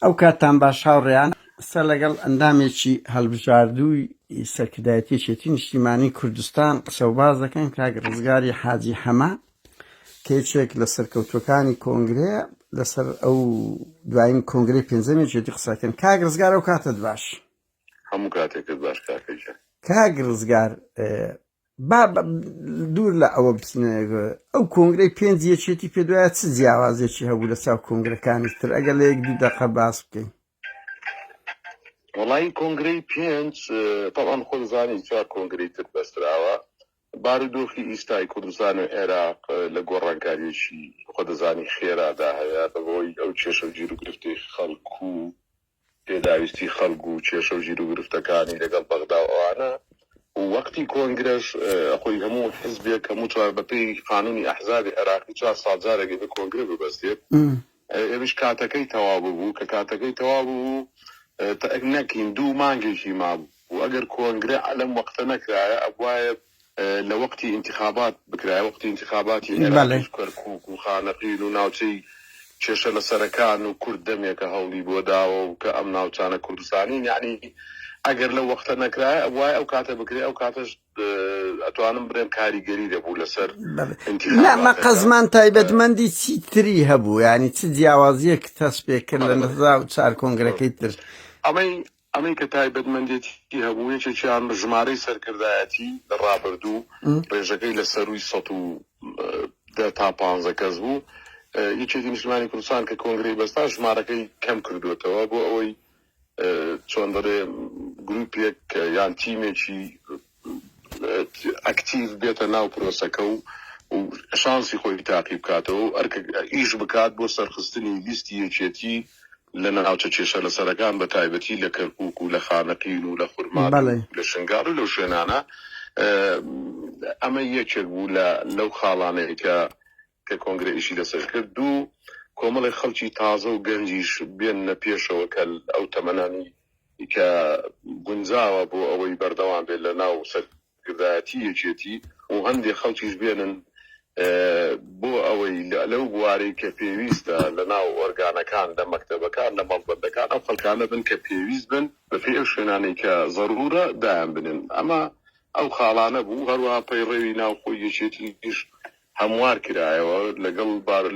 ئەو کاتان باش هاوڕێیان سەر لەگەڵ ئەندامێکی هەڵبژاردووی سەرکردایەتیەتی نیشتیمانی کوردستان قسە و باز دەکەن کاک ڕزگاری حاجی حەما کە یەکێک لە سەرکەوتوەکانی کۆنگرەیە لەسەر ئەو دوایین کۆنگرەی پێنجەمێکێتی قسەکەن. کاک ڕزگار ئەو کاتت باش. هەموو کاتێکت باش کاکەجان. کاک ڕزگار با دوور لە ئەوە بچینە ئەو کۆنگرەی پێنج یەکێتی پێ دوایە چ جیاوازێکی هەبوو لە چاو کۆنگرەکانی تر ئەگەر لە یەک دوو دەقە باس بکەین. وەڵی کۆنگرەی پێنج تەڵان خۆ دەزانی چوار کۆنگرەی تر بەستراوە بارودۆخی ئیستای کوردستان و عێراق لە گۆڕانکاریەکی خۆ دەزانی خێرادا هەیە بەبەوەی ئەو چێشە و گیر و گرفتی خەڵکو و پێداویستی خەڵک و چێشە و گیر و گرفتەکانی لەگەڵ بەغدا و ئەوانە وەقتی کۆنگرەش خۆی هەموو حزبێک هەموو چواربەتەی قانونی ئەحزابی عێراقی 4 ساڵ جارێکی بە کۆنگرە ببەستێت ئێوەش کاتەکەی تەواو بوو کە کاتەکەی تەواو بوو نەکەین 2 مانگێکی مابوو ئەگەر کۆنگرە لەم وەقتە نەکرایە ئەبوایە لە وەقتی انتخابات بکرایە وەقتی انتخاباتی عێراقیش کەرکووک و خانەقین و ناوچەی کێشە لە سەرەکان و کورد دەمێکە هەوڵی بۆ داوە و کە ئەم ناوچانە کوردستانی یعنی ئەگەر لە وەختە نەکرایە وای ئەو کاتە بکرێ ئەو کاتەش ئەتوانم بڕێم کاریگەری دەبوو لەسەر مەقەزمان تایبەتمەندی چیتری هەبوو ینی چ جیاوازیەک تەست پێ کرد لە 4 کۆنگرەکەی تر. ئەمەی کە تایبەتمەندێتی هەبوو یەکێکیان ژمارەی سەرکردایەتی لە ڕابردوو ڕێژەکەی لە سەروی 110 تا 15 کەس بوو. یەکێکی نیشتیمانی کوردستان کە کۆنگرەی بەستا ژمارەکەی کەم کردوێتەوە بۆ ئەوەی چۆن دەڵێ گروپێک یان تیمێکی ئەکتیڤ بێتە ناو پرۆسەکە و شانسی خۆی تاقی بکاتەوە و ئیش بکات بۆ سەرخستنی لیستی یەکێتی لە ناوچە کێشە لە سەرەکان بە تایبەتی لە کەرکووک و لە خانەقین و لە خورمات لە شنگار و لەو شوێنانە. ئەمە یەکێک بوو لەو خاڵانەیە کە کۆنگرە ئیشی لەسەر کرد. دوو کۆمەڵی خەڵکی تازە و گەنجیش بێنە پێشەوە کە ئەو تەمەنانی کە گونجاوە بۆ ئەوەی بەردەوام بێت لە ناو سەرکردایەتی یەکێتی و هەندێک خەڵکیش بێنن بۆ ئەوەی لەو بوارەی کە پێویستە لە ناو ئۆرگانەکان لە مەکتەبەکان لە مەڵبەندەکان ئەو خەڵکانە بن کە پێویست بن بە پێی ئەو شوێنانەی کە زەڕورە دایان بنن. ئەمە ئەو خاڵانە بوو. هەروەها پەیڕێوی ناوخۆی یەکێتیش هەموار کرایەوە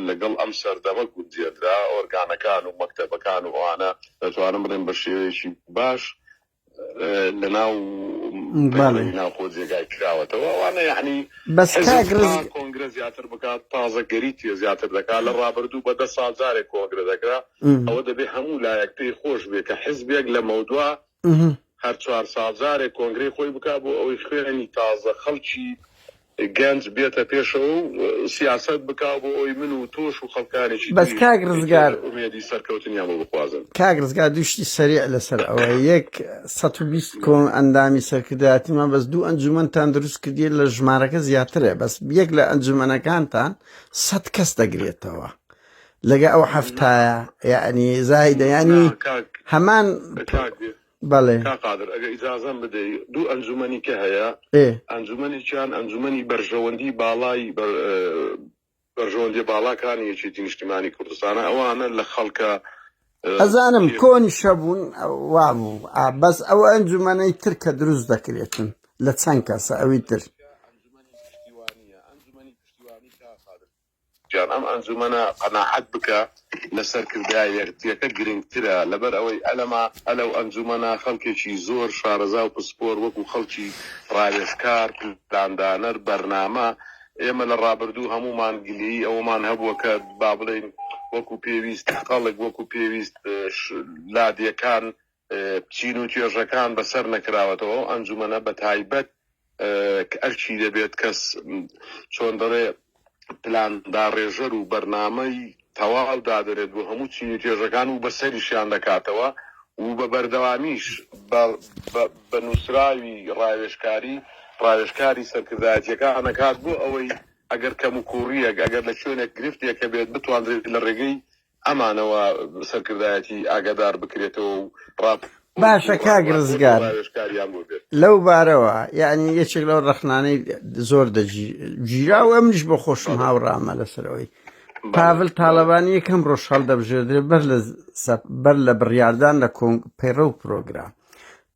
لەگەڵ ئەم سەردەمە گوندێدرا ئۆرگانەکان و مەکتەبەکان و ئەوانە دەتوانم بڵێن بە شێوەیەکی باش لە ناو ناوخۆ جێگای کراوەتەوە. ئەوانە یعنی کۆنگرە زیاتر بکات تازەگەری تێ زیاتر دەکات لە ڕابردوو بە 10 ساڵ جارێک کۆنگرە دەکرا ئەوە دەبێت هەموو لایەک پێی خۆش بێت کە حزبێک لە مەودووە هەر 4 ساڵ جارێک کۆنگرەی خۆی بکات بۆ ئەوەی خوێنی تازە خەڵکی گەنج بێتە پێشەوە و سیاست بکاو بۆ ئەوی من و تۆش و خەڵکانێکی بەس کاک ڕزگار ئومێدی سەرکەوتنیان بۆ بخوازن. کاک ڕزگار دوشتی سەریع لەسەر ئەوە 120 کۆن ئەندامی سەرکردایەتیمان بەس 2 ئەنجومەنتان دروست کردی لە ژمارەکە زیاترە بەس یەک لە ئەنجومەنەکانتان 100 کەس دەگرێتەوە لەگە ئەو هەفتایە یعنی زایدە ینی هەمان بەڵێ قادر ئەگە ئیجازەم بدەی 2 ئەنجومەنی کە هەیە ئەنجومەنیان ئەنجومەنی بەرژەوەندی باڵای بەرژەوەندی باڵاکانی یەکێتی نیشتیمانی کوردستانە ئەوانە لە خەڵکە ئەزانم کۆنی شەبوون وابوو بەس ئەو ئەنجومەنەی تر کە دروست دەکرێتن لە چەند کەسە ئەوی تر ئەم ئەنجومەنە قەناعەت بکە لە سەرکردایەتیەکە گرنگترە لەبەر ئەوەی ئەلەو ئەنجومەنە خەڵکێکی زۆر شارەزا و پسپۆر وەکو خەڵکی ڕاوێژکار پلاندانەر بەرنامە ئێمە لە ڕابردوو هەمومان گلەیی ئەومان هەبووە کە با بڵێن وەکو پێویست خەڵک وەکو پێویست لادیەکان چین و توێژەکان بەسەر نەکراوەتەوە. ئەنجومەنە بە تایبەت ئەرچی دەبێت کەس چۆن دەڵێ پلاندا ڕێژەر و بەرنامەی تەواو دادرێت بۆ هەموو چینی توێژەکان و بەسەریشیان دەکاتەوە و بە بەردەوامیش بە نووسراوی ڕاوێژکاری سەرکردایەتیەکان ئەنەکات بۆ ئەوەی ئەگەر کەم و کوڕیەک ئەگەر لە شوێنێک گرفتێکە بێت بتوانرێت لە ڕێگەی ئەمانەوە سەرکردایەتی ئاگادار بکرێتەوە و باشە کاک ڕزگار لەو بارەوە یعنی یەکێک لەو ڕەخنانەی زۆر دەگیرا و ئەمنیش بە خۆشم هاوڕامە لەسەرەوەی پاڤل تاڵەبانی یەکەم ڕۆژ هەڵدەبژێردرێ بەر لە بڕیاردان لە پەیڕە و پرۆگرام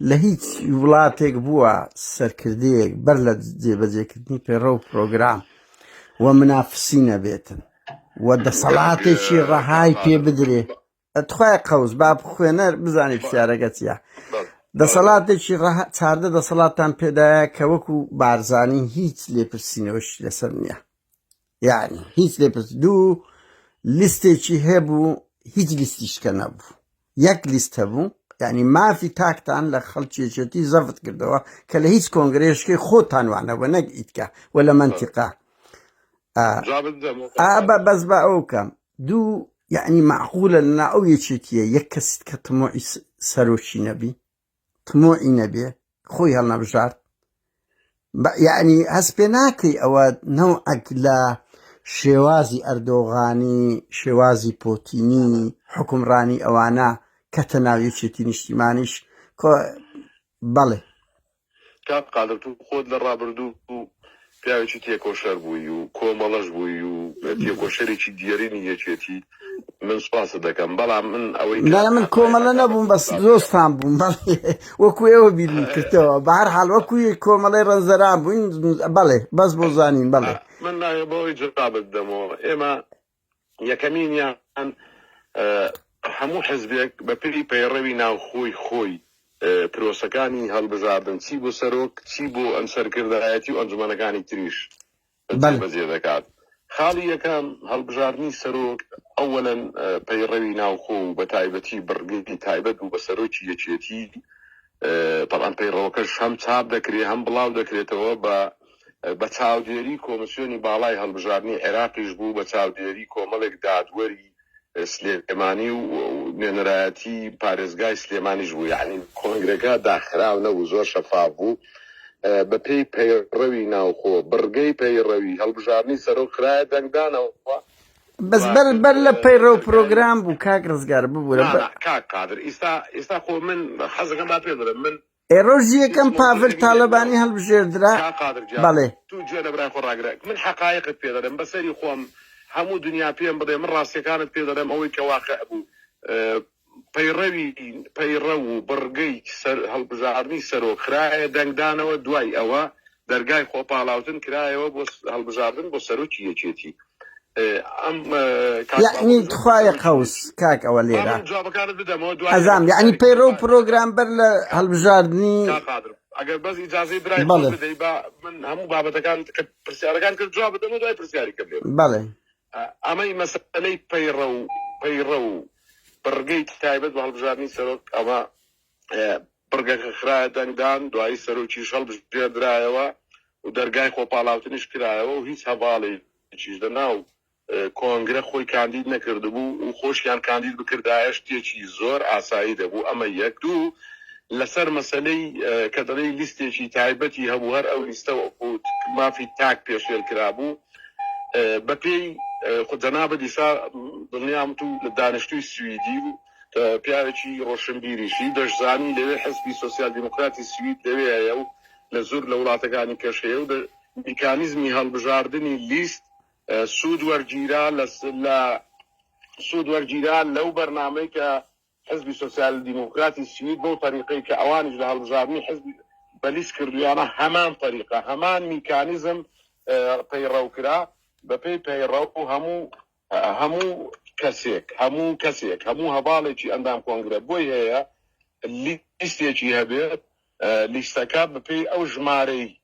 لە هیچ وڵاتێک بووە سەرکردەیەک بەر لە جێبەجێکردنی پەیڕە و پرۆگرام و منافسی نەبێتن و دەسەڵاتێکی ڕەهای پێ بدرێ تخوای قەوز با بخوێنە بزانێ پرسیارەکە چییە دەسەڵاتێکی چاردە دەسەڵاتان پێدایە کە وەکو بارزانی هیچ لێپرسینەوەشی لەسەر نییە یعنی هیچ لێپرس دوو لیستێکی هەبوو هیچ لیستیشکە نەبوو یەک لیست هەبوو یعنی مافی تاکتان لە خەڵکیەکێتی زەفت کردەوە کە لە هیچ کۆنگرێشکی خۆتانوانەوە نەک ئیتکە و لە منتیقا بەس بە ئەو کەم دوو یعنی معقولە لەنا ئەو یەکێتیە یەک کەست کە تمۆعی سەرۆکی نەبی تمۆعی نەبێ خۆی هەڵنەبژارد یعنی هەست پێ ناکەی ئەوە نەوعەک لە شێوازی ئەردۆغانی شێوازی پۆتینی حکومڕانی ئەوانە کەتە ناو یەکێتی نیشتیمانیش بەڵێ کات قادر تو خۆت لە ڕابردوو و پیاوێکی تێکۆشەر بووی و کۆمەڵەش بووی و تێکۆشەرێکی دیێرینی یەکێتی من سوپاسە دەکەم بەڵام من ئەوەی من کۆمەڵە نەبووم بەس دۆستان بووم بەڵێ وەکو ئێوە بیرم کردەوە بە هەر حاڵ وەکوی کۆمەڵەی ڕەنزەران بووین بەڵێ بەس بۆ زانین بەڵێ من نایە بەوەی جوابت دەمەوە ئێمە یەکەمینیان هەموو حزبێک بە پێی پەیڕەوی ناوخۆی خۆی پرۆسەکانی هەڵبژاردن چی بۆ سەرۆک چی بۆ ئەم سەرکردایەتی و ئەنجومەنەکانی تریش بەجێ دەکات خاڵی یەکەم هەڵبژاردننی سەرۆک ئەوەلەن پەیڕەوی ناوخۆ و بە تایبەتی بڕگەی تایبەت و بە سەرۆکی یەکێتی طبعاً پەیڕەوەکەش هەم چاپ دەکرێت هەم بڵاو دەکرێتەوە بە چاودێری کۆمسیۆنی باڵای هەڵبژاردننی عێراقیش بوو بە چاودێری کۆمەڵێک دادوەری سلێمانی و نوێنەرایەتی پارێزگای سلێمانیش بوو یعنی کۆنگرەکە داخراو نەبوو زۆر شەفاف بوو بە پێی پەیڕەوی ناوخۆ بڕگەی پەیڕەوی هەڵبژاردننی سەرۆک کرایە دەنگدانەوە بەس بەر لە پەیڕە و پرۆگرام بوو کاک ڕزگار ببوورە کاک قادر ئێستا خۆ من حەزەکەم با پێ بڵێم من ڕۆژی یەکەم پاڤل تاڵەبانی هەڵبژێردرا بەڵێ تو گوێ لە برای خۆ ڕاگرە من حەقایقت پێ دەڵێم بەسەری خۆم هەموو دنیا پێم بڵێ من ڕاستیەکانت پێ دەڵێم ئەوەی کە واقع بوو پەیڕە و بڕگەی هەڵبژاردننی سەرۆک کرایە دەنگدانەوە دوای ئەوە دەرگای خۆپاڵاوتن کرایەوە بۆ هەڵبژاردن بۆ سەرۆکی یەکێتی یعنی تخوایە قەوس کاک ئەوە لێرە ئەزام یعنی پەیڕە و پرۆگرام بەر لە هەڵبژاردننی ئەگەر بەس ئیجازەی برای بدەی من هەموو بابەتەکان پرسیارەکان کرد جواب بدەم و دوای پرسیاری کەم بەڵێ ئەمەی مەسەلەی پەیڕە و بڕگەی تایبەت بە هەڵبژاردننی سەرۆک ئەمە بڕگەکە خرایە دەنگدان دوایی سەرۆکیش هەڵبژێردرایەوە و دەرگای خۆپاڵاوتنیش کرایەوە و هیچ هەواڵی چیش لەناو کۆنگرە خۆی کاندید نەکردبوو و خۆشیان کاندید بکردایە شتێکی زۆر ئاسایی دەبوو ئەمە یەک دوو لەسەر مەسەلەی کە دەڵێی لیستێکی تایبەتی هەبوو هەر ئەو لیستە مافی تاک پێشێل کرابوو بە پێی خودجەنابە دیسا دڵنیام تو لە دانیشتووی سویدی و پیاوێکی ڕۆشنبیریشی دەشزانی لەوێ حزبی سۆسیال دیموکراتی سوید لەوێیە و لە زۆر لە وڵاتەکانی کەشەیە و میکانیزمی هەڵبژاردننی لیست سوود وەرگیران لەو بەرنامەی کە حزبی سۆسیال دیموکراتی سوید بەو طریقەی کە ئەوانش لە هەڵبژاردننی حزبی بەلیست کردویانە هەمان طریقە هەمان میکانیزم پەیڕەوکرا بە پێی پەیڕە و هەموو کەسێک هەموو هەواڵێکی ئەندام کۆنگرە بۆی هەیە لیستێکی هەبێت لیستەکە بەپێی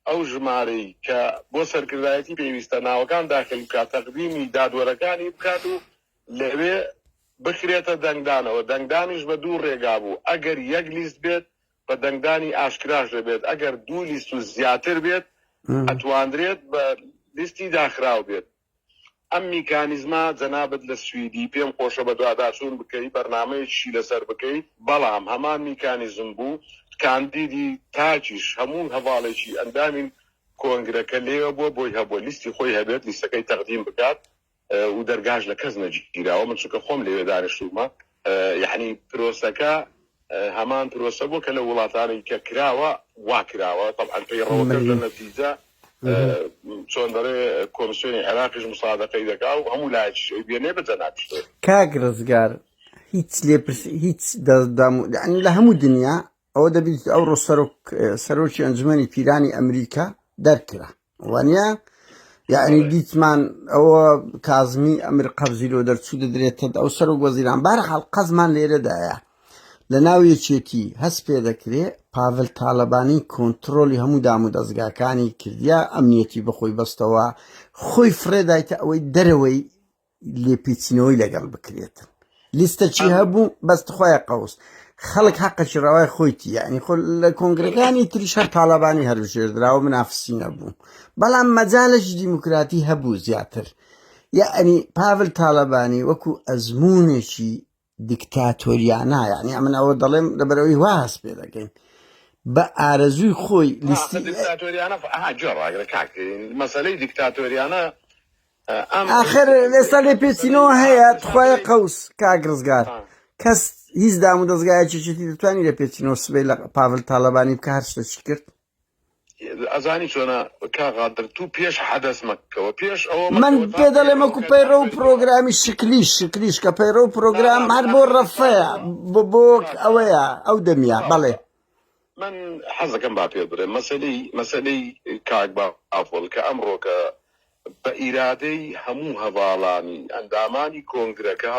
ئەو ژمارەی کە بۆ سەرکردایەتی پێویستە ناوەکان داخل بکات تەقدیمی دادوەرەکانی بکات و لەوێ بخرێتە دەنگدانەوە دەنگدانیش بە دوو ڕێگا بوو ئەگەر یەک لیست بێت بە دەنگدانی ئاشکراش دەبێت ئەگەر دوو لیست و زیاتر بێت ئەتواندرێت بە لیستی داخراو بێت ئەم میکانیزما جەنابەت لە سویدی پێم خۆشە بە دواداچوون بکەیت بەرنامەیەکی لەسەر بکەیت بەڵام هەمان میکانیزم بوو کاندیدی تاکیش هەموو هەواڵێکی ئەندامین کۆنگرەکە لێوە بۆی هەبووە لیستی خۆی هەبێت لیستەکەی تەقدیم بکات و دەرگاش لە کەس نەگیراوە من چونکە خۆم لێوێ دانیشتوومە یعنی پرۆسەکە هەمان پرۆسە بوو کە لە وڵاتانی کە کراوە وا کراوە طبعاً پەیڕەوەکەش لە نەتیجە چۆن دەڵێ کۆمسیۆنی عێراقیش مساعدەقەی دەکا و هەموو لایەکیش ئەوی بێنێ بەجە ناکشتێ. کاک ڕزگار هیچ لێپرسی هیچ یعنی لە هەموو دنیا ئەوە دەبیت ئەوڕۆ سەرۆکی ئەنجومەنی پیرانی ئەمریکا دەرکرا وانە یعنی دیتمان ئەوە کازمی ئەمر قەبزیرۆ دەرچوو دەدرێتە ئەو سەرۆک وەزیران بارەحاڵ قەزمان لێرەدایە لە ناو یەکێتی هەست پێ دەکرێت پاڤل تاالبانی کۆنتترۆلی هەموو دام و دەستگاکانی کردیا ئەمنیەتی بەخۆی بەستەوە خۆی فرێدایتە ئەوەی دەرەوەی لێپیچینەوەی لەگەڵ بکرێتن لیستە چی هەبوو بەستخوایە قەوس خەڵک حەقەی ڕاوای خۆیتی یعنی خۆ لە کۆنگرەکانی تریش هەر تاالبانی هەروژێردراوە منافسی نەبوو بەڵام مەجالش دیموکراتی هەبوو زیاتر یعنی پاڤل تاالبانی وەکو ئەزمونێکی دیکتاتۆریانە یعنی ئەمن ئەوە دەڵێم لەبەرەوەی وا هەست پێ دەکەین بە ئارەزووی خۆی لیستی دیکتاتۆریانە جۆڕاگرە کاکەین مەسەلەی دیکتاتۆریانە آخر ئێستا لێ پێچینەوە هەیە تخوایە قەوس کاگرزگار کەس هیچ دام و دەستگایەکێکی دەتوانی لە پێچینەوە سبەی لە پاڤل تاالبانی بکە هەر شتێکی کرد ئەزانی چۆنە کاغادر تو پێش حەدەس مەکەوە پێش ئەوە من پێ دەڵێم وەکو پەیڕە و پرۆگرامی شکلیش کە پەیڕە و پرۆگرام هەر بۆ ڕەفەیە بۆ ئەوەیە ئەو دەمیە بەڵێ من حەزەکەم با پێ بڵێم مەسەلەی کاک بافۆڵ کە ئەمڕۆکە بە ئیرادەی هەموو هەواڵانی ئەندامانی کۆنگرەکە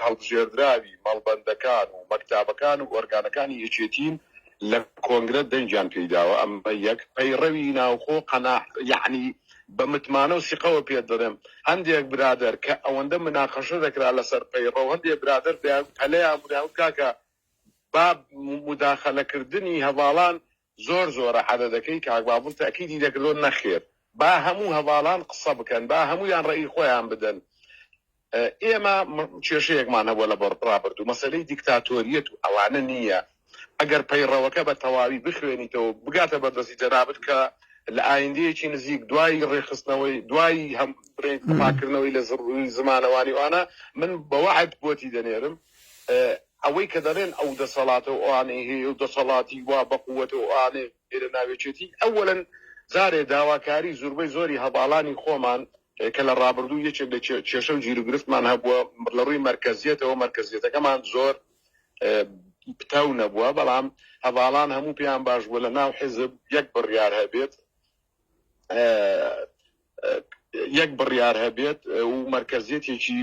هەڵبژێردراوی مەڵبەندەکان و مەکتابەکان و ئۆرگانەکانی یەکێتین لە کۆنگرە دەنجیان پێداوە ئەمە یەک پەیڕەوی ناوخۆ قەناح یعنی بە متمانە و سیقەوە پێ دەڵێم هەندێک برادەر کە ئەوەندە مناقەشە دەکرا لەسەر پەیڕە و هەندێک برادەر پەلەیان بوداو کاکە با مداخەلەکردنی هەواڵان زۆرە حەدەدەکەی کاکبابوون تاکیدی دەکردۆ نەخێر با هەموو هەواڵان قسە بکەن با هەمویان ڕێی خۆیان بدەن ئێمە کێشەیەکمان هەبووە لە بەڕابردوو مەسەلەی دیکتاتۆریەت و ئەوانە نییە ئەگەر پەیڕەوەکە بە تەواوی بخوێنیتەوە بگاتە بەردەستی جەنابەت کە لە ئایندەیەکی نزیک دوای ڕێخستنەوەی دوای هەم ڕێکردنەوەی لە زمانەوانی وانە من بەوەعد بۆتی دەنێرم ئەوەی کە دەڵێن ئەو دەسەڵاتە و ئەوانەی هەیە و دەسەڵاتی وا بەقووەتە و ئەوانەی لە ناوێچێتی ئەوەلەن زارێ داواکاری زۆربەی زۆری هەواڵانی خۆمان کە لە ڕابردوو یەکێک لە کێشە و گیرگرفتمان هەبووە لە ڕووی مەرکەزیەتەوە مەرکەزیەتەکەمان زۆر پتەو نەبووە بەڵام هەواڵان هەموو پێیان باش بووە لە ناو حیزب یەک بڕیار هەبێت و مەرکەزیەتێکی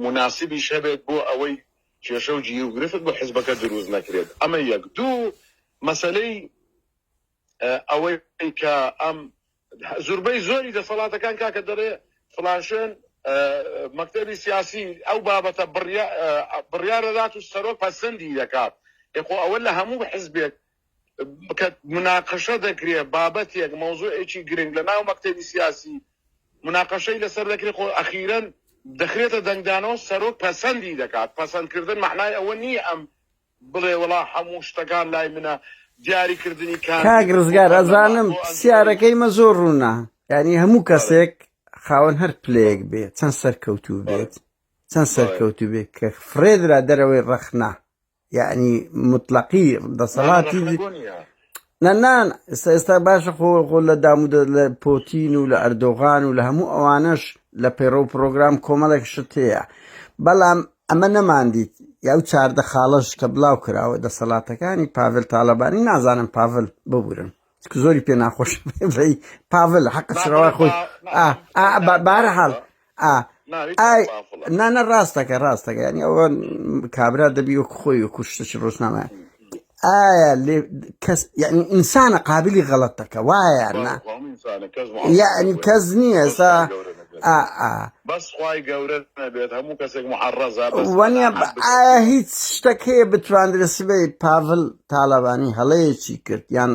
مناسبیش هەبێت بۆ ئەوەی کێشە و گیرگرفت بۆ حیزبەکە دروست نەکرێت ئەمە یەک دوو مەسەلەی ئەوەی کە ئەم زۆربەی زۆری دەسەڵاتەکان کاکە دەڵێ فڵانشێن مەکتەبی سیاسی ئەو بابەتە بڕیارەدات و سەرۆک پەسەندی دەکات خۆ ئەوە لە هەموو حیزبێک کە مناقەشە دەکرێت بابەتێک مەوزوعێکی گرنگ لە ناو مەکتەبی سیاسی مناقەشەی لەسەر دەکرێت خۆ ئەخیرەن دەخرێتە دەنگدانەوە سەرۆک پەسەندی دەکات پەسەندکردن معنای ئەوە نییە ئەم بڵێ وڵا هەموو شتەکان لای منە دیاریکردنی کاک ڕزگار ئەزانم سیارەکەی مە زۆر ڕوونا یعنی هەموو کەسێک خاوەن هەر پلەیەک بێت چەند سەرکەوتوو بێت کە فرێدرا دەرەوەی ڕەخنا یعنی مطلقی دەسەڵاتی نان ئێستا باشە خۆ لە دامودە لە پۆتین و لە ئەردۆغان و لە هەموو ئەوانش لە پەیڕە و پرۆگرام کۆمەڵێک شت هەیە بەڵام ئەمە نەماندیت یا و چاردە خاڵەش کە بڵاو کراوە دەسەڵاتەکانی پاڤل تاالبانی نازانم پاڤل ببورن زۆری پێ ناخۆش پاڤل حەقە چڕەوە خۆی بارەحاڵ نانە ڕاستەکە ینی ئەوە کابرا دەبی وەکو خۆی وەکو شتێکی ڕۆژنامە ئایا کەس یعنی ئینسانە قابلی غەڵەتەکە وایە یعنی کەس نییە ئێستا وانە ئایا هیچ شتێک هەیە بتوانرێت سبەی پاڤل تاالبانی هەڵەیەکی کرد یان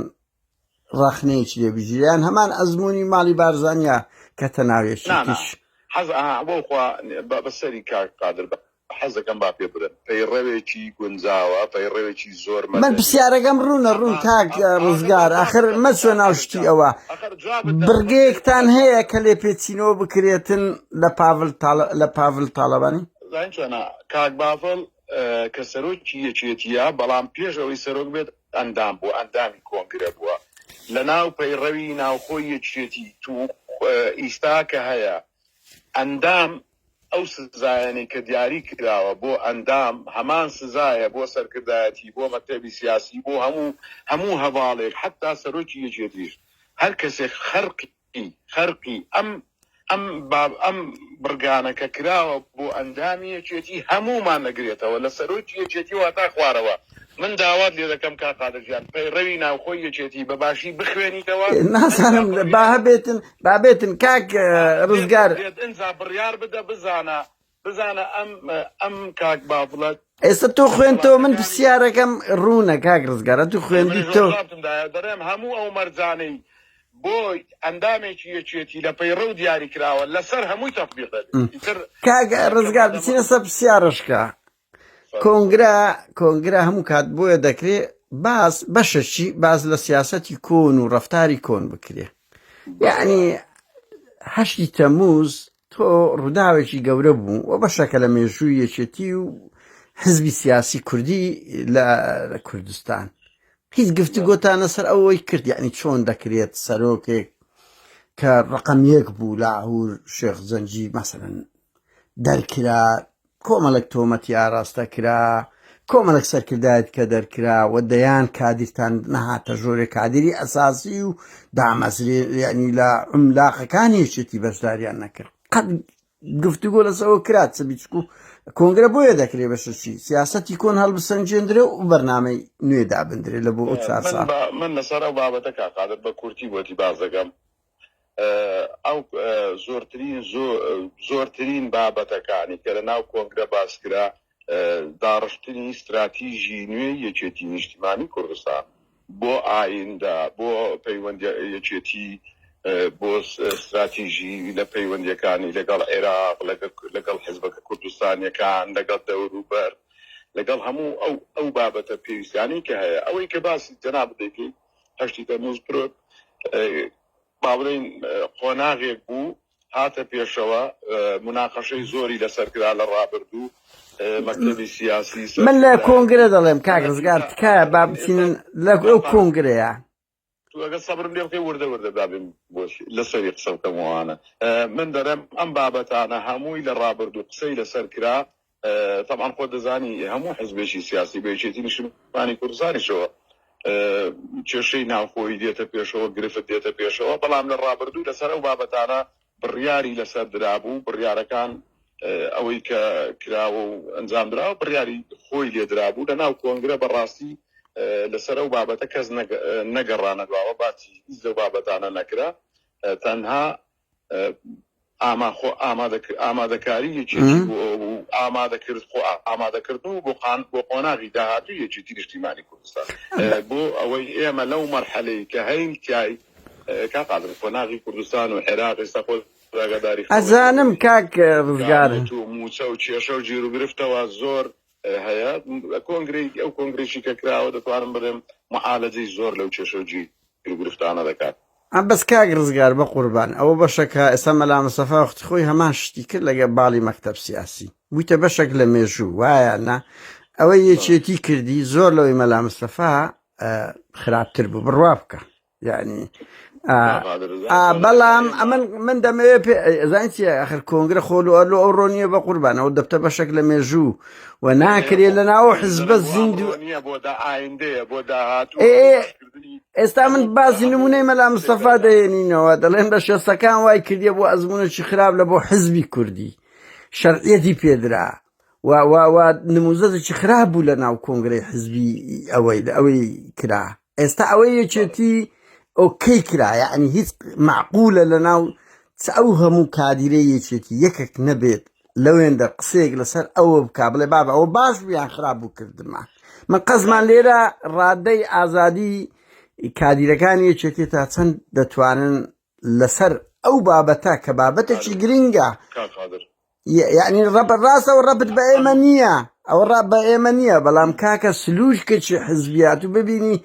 ڕاخنەیەکی لێبژیریان هەمان ئەزمموی ماڵی بارزانیا کە تەناوێشیش بەسەری کاکادر حەزەکەم با پێ برن پەیڕەوێکی گونجاوە پەیڕەوێکی زۆر من پرسیارەکەم ڕوون کاک ڕزگار ئاخر مەچۆ ناوشتی ئەوە برگەیەکتان هەیە کە لێ پێچینەوە بکرێتن لە پاڤل تاالبانی کاک بافڵ کە سەرۆکی یەکێتیە بەڵام پێش ئەوەی سەرۆک بێت ئەندام بووە ئەندامی کۆنگرە بووە لە ناو پەیڕەوی ناوخۆی یەکێتی تو ئیستا کە هەیە ئەندام ئەو سزایانەی کە دیاری کراوە بۆ ئەندام هەمان سزایە بۆ سەرکردایەتی بۆ مەکتەبی سیاسی بۆ هەموو هەواڵێک حتا سەرۆکی یەکێتیش هەر کەسێک خەرقی ئەم بڕگانە کە کراوە بۆ ئەندامی یەکێتی هەمومان نەگرێتەوە لە سەرۆکی یەکێتی واتا خوارەوە من داوات لێ دەکەم کا قادرجان پەیڕەوی ناوخۆی یەکێتی بەباشی بخوێنیتەوە نازانم بابێتن کاک ڕزگار ئەنجا بڕیار بدە بزانە ئەم کاک بابڵەت ئێستا تۆ خوێنتەوە من پرسیارەکەم ڕوونە کاک ڕزگارە تو خوێندی تۆ دەرێم هەموو ئەو مەرجانەی بۆ ئەندامێکی یەکێتی لە پەیڕە و دیاری کراوە لەسەر هەمووی تەطبیق دەبێت کاک ڕزگار بچینە سەر پرسیارەشکە کۆنگرا هەموو کات بۆیە دەکرێت بەشەشی باز لە سیاسەتی کۆن و ڕەفتاری کۆن بکرێ یعنی 8 تەمووز تۆ ڕووداوێکی گەورە بوو و بەشەکە لە مێژووی یەکێتی و حزبی سیاسی کوردی لە کوردستان هیچ گفتوگۆتانە سەر ئەوەی کرد یعنی چۆن دەکرێت سەرۆکێک کە ڕقم 1 بوو لاهور شێخ زەنجی مەسەلەن دەرکرا کۆمەڵک تۆمەتی ئاراستە کرا کۆمەڵک سەرکردایەت کە دەرکرا و دەیان کادیرتان نەهاتە ژۆرە کادری ئەساسی و دامەزرێ یعنی لە عملاقەکانی یەکێتی بەشداریان نەکرد قەت گفتوگۆ لەسەوە کرات سەبیچکو کۆنگرە بۆیە دەکرێت بەشەچی سیاسەتی کۆن هەڵبسەنجێندرێ و بەرنامەی نوێ دابندرێت لە بۆ ئەو 4 ساڵ من لەسەر ئەو بابەتە کاقادر بە کورتی بۆتی باز دەکەم ئەو زۆرترین بابەتەکانی کە لە ناو کۆنگرە باسکرا داڕشتنی استراتیژی نوێ یەکێتی نیشتیمانی کوردستان بۆ ئایندا بۆ پەیوەندی یەکێتی بۆ استراتیژی لە پەیوەندیەکانی لەگەڵ عێراق لەگەڵ حزبەکە کوردستانیەکان لەگەڵ دەوروبەر لەگەڵ هەموو ئەو بابەتە پێویستیانی کە هەیە ئەوەی کە باسی جەناب دەکەی 8 تەمووز پرۆت با بڵێن قۆناغێک بوو هاتە پێشەوە مناقەشەی زۆری لەسەرکرا لە ڕابردوو مەکتەبی سیاسی من لە کۆنگرە دەڵێم کاک ڕزگار تکایە با بچینن لە ئەو کۆنگرەیە ئەگە سەبرم لێ بکەی وردە دابێن بۆشی لەسەری قسە بکەمەوانە من دەرێم ئەم بابەتانە هەمووی لە ڕابردوو قسەی لەسەرکرا طبعا خۆ دەزانی هەموو حزبێکی سیاسی بەیەکێتی نیشتیمانی کوردستانیشەوە کێشەی ناوخۆی دێتە پێشەوە گرفت دێتە پێشەوە بەڵام لە ڕابردوو لەسەر ئەو بابەتانە بڕیاری لەسەر درابوو بڕیارەکان ئەوەی کە کراوە و ئەنجامدراوە بڕیاری خۆی لێدرابوو لە ناو کۆنگرە بەڕاستی لەسەر ئەو بابەتە کەس نەگەڕانەدواوە باتی هیچ لەو بابەتانە نەکرا تەنها ئامادەکاری یەکێتی ئامادەکردن بۆ قۆناغی داهاتوو یەکێتی نیشتیمانی کوردستان بۆ ئەوەی ئێمە لەو مەرحەلەی کە هەین تیای کاقادر قۆناغی کوردستان و عێراق ئێستا خۆ ڕاگەداری ئەزانم کاک ڕزگار موچە و کێشە و گیر و گرفتەوە زۆر هەیە ئەو کۆنگرێکی کە کراوە دەتوانم بڵێم معالەجەی زۆر لەو کێشە و گیر و گرفتانە دەکات بەس کاک ڕزگار بە قوربان ئەوە بەشەکە ئێستا مەلا مستەفا وەختی خۆی هەمان شتی کرد لەگە باڵی مەکتەب سیاسی بوویتە بەشێک لە مێژوو وایە نا ئەوەی یەکێتی کردی زۆر لەوەی مەلا مستەفا خراپتر بوو بڕوا بکە یعنی بەڵام من دەمەوێت زانیتی ئاخر کۆنگرە خۆلوئەلو ئەو ڕۆنیە بە قوربان ئەو دەبتە بەشێک لە مێژوو و ناکرێت لە ناو حزبە زیندوو ئێستا من باسی نمونەی مەلا مستەفا دەێنینەوە دەڵێن بە شێستەکان وای کردیە بۆ ئەزمونێکی خراپ لە بۆ حزبی کوردی شەرعیەتی پێدرا و نموزەدێکی خراپ بوو لە ناو کۆنگرەی حزبی ئەوەی کرا ئێستا ئەوەی یەکێتی ئۆکەی کرا یعنی هیچ معقولە لە ناو ئەو هەموو کادیرەی یەکێتی یەکێک نەبێت لەوێندە قسەیەک لەسەر ئەوە بکا بڵێ بابە ئەوە باش بیان خراپ بوو کردما من قەزمان لێرە ڕادەی ئازادی کادیرەکانی یەکێتی تا چەند دەتوانن لەسەر ئەو بابەتە کە بابەتێکی گرنگە یعنی ڕاستەوە ڕەبت بە ئێمە نییە ئەوە ڕاب بە ئێمە نییە بەڵام کاکە سلووشکێکی حزبیات و ببینی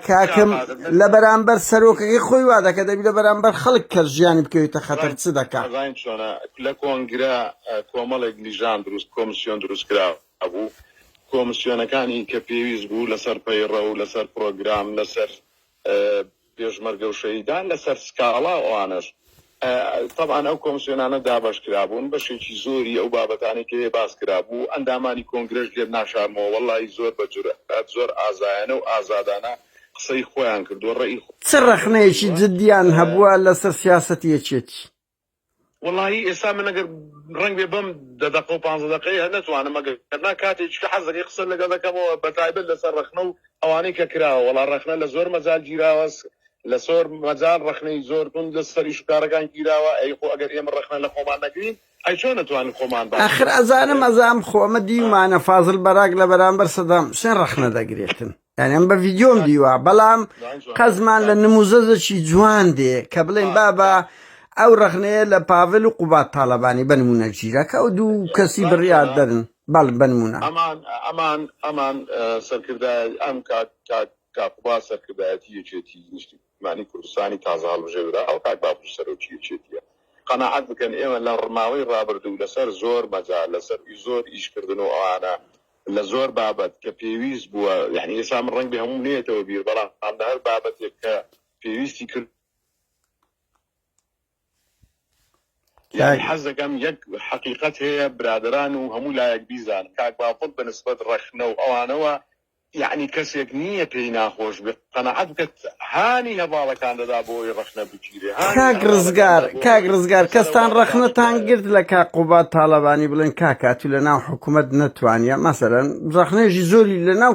کاکەم لە بەرامبەر سەرۆکەکەی خۆی وا دەکە دەبی لە بەرامبەر خەڵک کە ژیانی بکەویتە خەتەر چ دەکات لە کۆنگرە کۆمەڵێک لیژان دروست کۆمسیۆن دروستکرا بوو کۆمسیۆنەکانی کە پێویست بوو لەسەر پەیڕە و لەسەر پرۆگرام لەسەر پێشمەرگە و شەهیدان لەسەر سکاڵا ئەوانەش طبعا ئەو کۆمسیۆنانە دابەش کرابوون بەشێکی زۆری ئەو بابەتانی کە باس کرابوو ئەندامانی کۆنگرەش لێ ناشارمەوە وەڵی زۆر بە جورئەت زۆر ئازایانە و ئازادانە قسەی خۆیان کردو ڕێی چ ڕەخنەیەکی جدیان هەبووە لەسەر سیاسەتی یەکێتی والله ئێستا من ئەگەر ڕەنگ بێ بەم 10 و 15 دقەیە نەتوانم ئەگەرنا کاتێککە حەزەکەی قسە لەگەڵ دەکەمەوە بەتایبەت لەسەر ڕەخنە و ئەوانەی کە کراوە وەڵا ڕەخنە لە زۆر مەجال گیراوە لە زۆر مەجال ڕەخنەی زۆر تون لە سەری شکارەکان گیراوە ئەی خۆ ئەگەر ئێمە ڕەخنە لە خۆمان نەگرین ئەی چۆن نەتوانین خۆمان ئاخر ئەزانم ئەزام خۆمە دیومانە فازڵ بەراک لە بەرامبەر سەدام حوسێن ڕەخنە دەگرێتن یعنی ئەم بە ڤیدیۆم دیوە بەڵام قەزمان لە نموزەزەکی جوان دێ کە بڵێن بابە ئەو ڕەخنەیە لە پاڤل و قوبات تاڵەبانی بنمونە گیرەکە و دوو کەسی بڕیار دەرن بەڵ بنمونە ئەمان سەرکردای ئەم کاقوبات سەرکردایەتی یەکێتی نیشتیمانی کوردستانی تازە هەڵبژێرا ئەو کاک باپور سەرۆکی یەکێتیە قەناعەت بکەن ئێمە لە ڕماوەی ڕابردوو لەسەر زۆر مەجال لەسەر زۆر ئیشکردن و ئەوانە لە زۆر بابەت کە پێویست بووە یعنی ئێستا من ڕەنگ بێ هەموو نێتەوە بیر بەڵام لە هەر بابەتێک کە پێویستی کرد يعني حەزەکەم یەک حقیقەت هەیە برادران و هەموو لایەک بیزان کاک باپور بەنسبەت ڕەخنە و ئەوانەوە یعنی کەسێک نییە پێی ناخۆش بێت قەناعەت بکەت هانی هەواڵەکان دەدا بۆی ڕەخنە بگیرێ کاک ڕزگار کەستان ڕەخنەتان گرت لە کاقوبات تاڵەبانی بڵێن کاکات و لە ناو حکوومەت نەتوانە مەسەرەن ڕەخنێژی زۆری لە ناو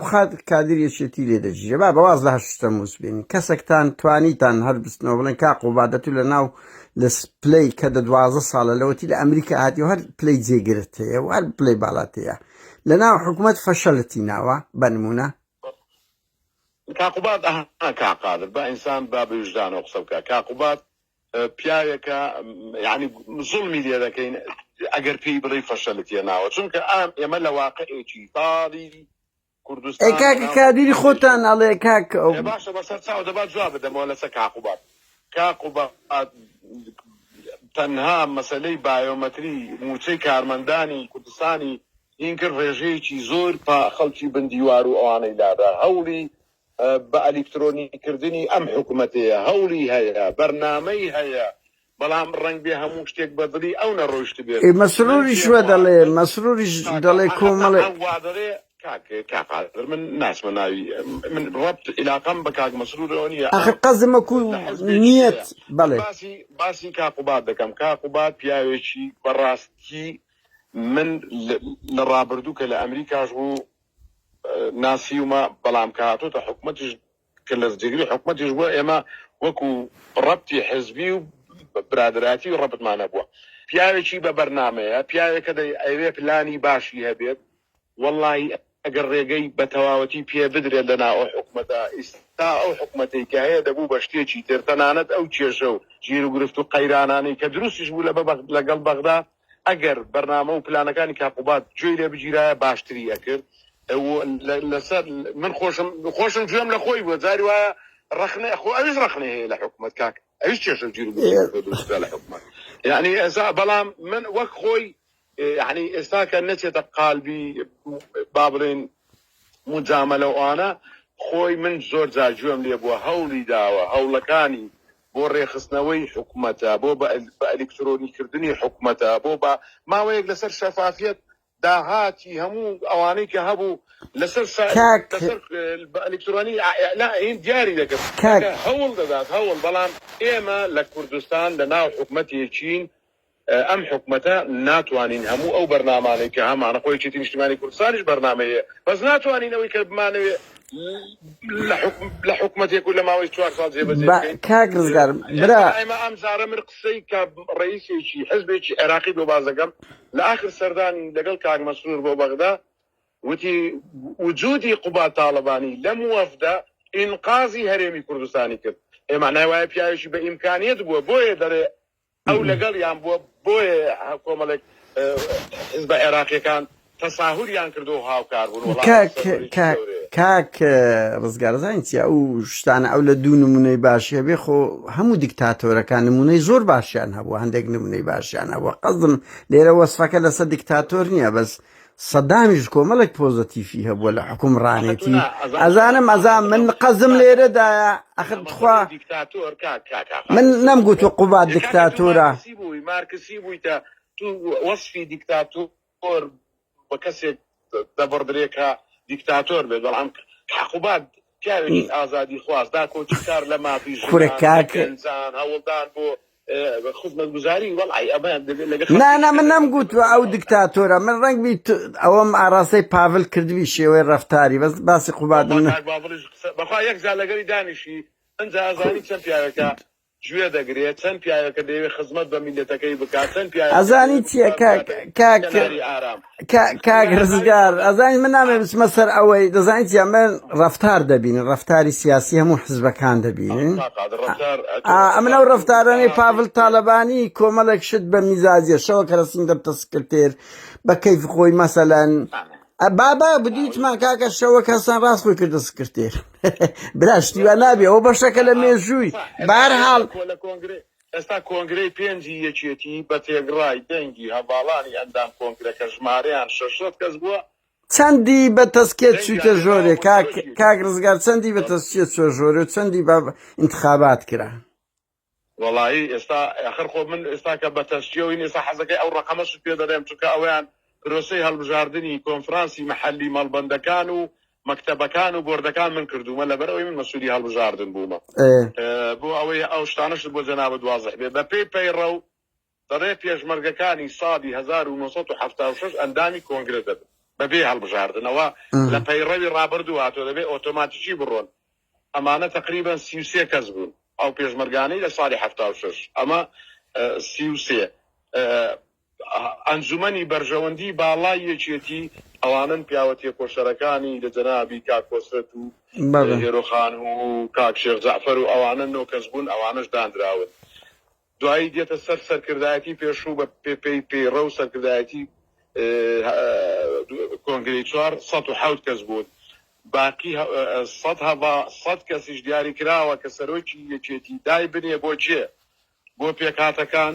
کادر یەکێتی لێ دەژیرە با بەواز لە هەشتە مووسبێنی کەسێکتان توانیتان هەر بستنەوە بڵێن کاقوبادەت و لە ناو لە پلەی کە 12 ساڵە لەوەتی لە ئەمریکا هاتی و هەر پلەی جێگرت هەیە و هەر پلەی باڵاتەیە لە ناو حکوومەت فەشەلەتی ناوە بنمونە کاقوبات کاقادر بە ئینسان با بوجدانەوە قسە بکە کاقوبات پیاوێکە یعنی زوڵمی لێ دەکەین ئەگەر پێی بڵێ فەشەلەتیە ناوە چونکە ئێمە لە واقعێکی تاڵی کوردستان کاکە کادیری خۆتان ئەڵێ کاک باشە بەسەر چاو دەبات جواب بدەمەوە لەسەر کاقوبات تەنها مەسەلەی بایۆمەتری موچەی کارمەندانی کوردستانی این کرد ڕێژەیەکی زۆر تا خەڵکی بندیوار و ئەوانەی دادا هەوڵی بە ئەلیکترۆنیکردنی ئەم حکوومەتەیە هەوڵی هەیە بەرنامەی هەیە بەڵام ڕەنگ بێ هەموو شتێک بەدڵی ئەو نەڕۆیشت بێت مەسروریش وە دەڵێ مەسروریش دەڵێ کۆمەڵێ کاقادر من ناسمە ناوی من ڕەبت علاقەم بە کاک مەسرورەوە نییە ئەخر قەزمەکو نیەت بەڵێ باسی کاقوبات دەکەم کاقوبات پیاوێکی بەڕاستی من لە ڕابردوو کە لە ئەمریکاش بوو ناسیومە بەڵام کاتۆتە حکوومەتیش کە لە جێگری حکوومەتیش بووە ئێمە وەکو ڕەبتی حزبی و برادراتی و ڕەبتمانە بووە پیاوێکی بە بەرنامەیە پیاوێکە ئەوێ پلانی باشی هەبێت وەڵی ئەگەر ڕێگەی بە تەواوەتی پێ بدرێت لەنا ئەو حکوومەتە ئێستا ئەو حکوومەتەی کە هەیە دەبوو بە شتێکی تر تەنانەت ئەو کێشە و گیر و گرفت و قەیرانانەی کە دروستیش بوو لەگەڵ بەغدا ئەگەر بەرنامە و پلانەکانی کاقوبات گوێی لێ بگیرایە باشتری ئەکرد لەسەر من خۆشم گوێم لە خۆی بووە جاری وایە ڕەخنە خۆ ئەویش ڕەخنە هەیە لە حکوومەت کاک ئەویش کێشە گیر و گرفت لە حکوومەت یعنی ئێستا بەڵام من وەک خۆی يعني ئێستا کە نەچێتە قالبی با بڵێن مجاملە ئەوانە خۆی من زۆر جاگوێم لێ بووە هەوڵی داوە هەوڵەکانی بۆ ڕێخستنەوەی حکوومەتە بۆ بە ئەلیکترۆنیکردنی حکوومەتە بۆ بە ماوەیەک لەسەر شەفافیت داهاتی هەموو ئەوانەی کە هەبوو لەسەر بە ئەلیکترۆنی لا هین دیاری دەکرد هەوڵ دەدات هەوڵ بەڵام ئێمە لە کوردستان لە ناو حکوومەتێکین ئەم حکوومەتە ناتوانین هەموو ئەو بەرنامانەی کە هەمانە خۆی چێتی نیشتیمانی کوردستانیش بەرنامەیە بەس ناتوانینەوەی کە بمانەوێ لە حکوومەتێک و لە ماوەی 4 ساڵ جێبەجێ کاک ڕزگار ئێمە ئەم زارە من قسەی کە ڕئیسێکی حزبێکی عێراقی بۆ باز دەکەم لە ئاخر سەردانی لەگەڵ کاک مەسرور بۆ بەغدا وتی وجودی قوبات تاڵەبانی لەم وەفدە ئینقازی هەرێمی کوردستانی کرد ئێمە ناوایە پیاوێکی بە ئیمکانیەت بووە بۆیە دەرێ ئەو لەگەڵ یان بووە بۆیە کۆمەڵێک حزب عێراقیەکان تەساهوریان کردو و هاوکار بوون کاک ڕزگار زانین چیە ئەو شتانە ئەو لە دوو نمونەی باشی هەبێ خۆ هەموو دیکتاتۆرەکان نمونەی زۆر باشیان هەبووە هەندێک نمونەی باشیان هەبووە قەزم لێرە وەسفەکە لەسەر دیکتاتۆر نییە بەس سەدامیش کۆمەڵێک پۆزەتیفی هەبووە لە حکومڕانێتی ئەزانم من قەزم لێرەدایە ئەخر تخوا من نەمگوتوە قوبات دیکتاتۆرە مارکسی بوویتە تو وەصفی دیکتاتۆر بە کەسێک دەبڕدرێکە دیکتاتۆر بێت بەڵام قوبات پیاوێکی ئازادی خوازدا کۆچی کار لە مافی ژنان هەوڵدان بۆ خزمەتگوزاری وەڵی ئەمان نانا من نەمگوتوە ئەو دیکتاتۆرە من ڕەنگ ئەوەم ئاراستەی پاڤل کردوی شێوەی ڕەفتاری بەس باسی قوبات بەخوا یەک جا لەگەڵی دانیشی ئەنجا ئازانی چەند پیاوەکە گوێ دەگرێت چەند پیاوەکە دەیەوێت خزمەت بە میلەتەکەی بکات چەند پیاوە ئەزانی چییە کاک ڕزگار ئەزانی من نامێ بچمە سەر ئەوەی دەزانیت چیە من ڕەفتار دەبینن ڕەفتاری سیاسی هەموو حزبەکان دەبینن ئەمن ئەو ڕەفتارانەی پاڤل تالەبانی کۆمەڵێک شت بە میزاجیە شەوە کە رەسیم دەبتە سکرتێر بە کەیف خۆی مەسەلەن بابا بدیتمان کاکە شەوە کەسان ڕاست خۆی کردە سکرتێر براشتیوە نابێ ئەو بەشەکە لە مێژووی بەهەرحاڵ ئێستا کۆنگرەی پێنجی یەکێتی بە تێگڕای دەنگی هەڤاڵانی ئەندام کۆنگرەکە ژمارەیان 600 کەس بووە چەندی بە تەسکێت چوویتە ژۆرێ کاک ڕزگار چەندی بە تەسکێت چوە ژۆرێ و چەندی بە ئینتخابات کرا وەڵایی ئێستا ئەخر خۆ من ئێستا کە بە تەسکێوین ئێستا حەزەکەی ئەو ڕەقەمەش پێ دەدەم چونکە ئەویان پرۆسەی هەڵبژاردننی کۆنفرانسی مەحەلی مەڵبەندەکان و مەکتەبەکان و بۆردەکان من کردومە لەبەرەوەی من مەسوولی هەڵبژاردن بوومە بۆ ئەوەی ئەو شتانەشت بۆ جەنابەت واضح بێ بە پێی پەیڕە و دەڕێ پێشمەرگەکانی ساڵی 1976 ئەندامی کۆنگرە دەبن بەبێ هەڵبژاردنەوە لە پەیڕەوی ڕابردوو هاتۆ دەبێ ئۆتۆماتیکی بڕۆن ئەمانە تقریبا 33 کەس بوون ئەو پێشمەرگانەی لە ساڵی 76 ئەمە 33 ئەنجومەنی بەرژەوەندی باڵای یەکێتی ئەوانن پیاوە تێکۆشەرەکانی لە جەنابی کاک کۆسرەت و هێرۆخان و کاک شێخ جەعفەر و ئەوانە 9 کەس بوون ئەوانش دانراون دوایی دێتە سەر سەرکردایەتی پێشوو بە پێیڕە و سەرکردایەتی کۆنگرەی 4 107 کەس بوون باقی 100 کەسیش دیاری کراوە کە سەرۆکی یەکێتی دای بنێ بۆ چێ بۆ پێکاتەکان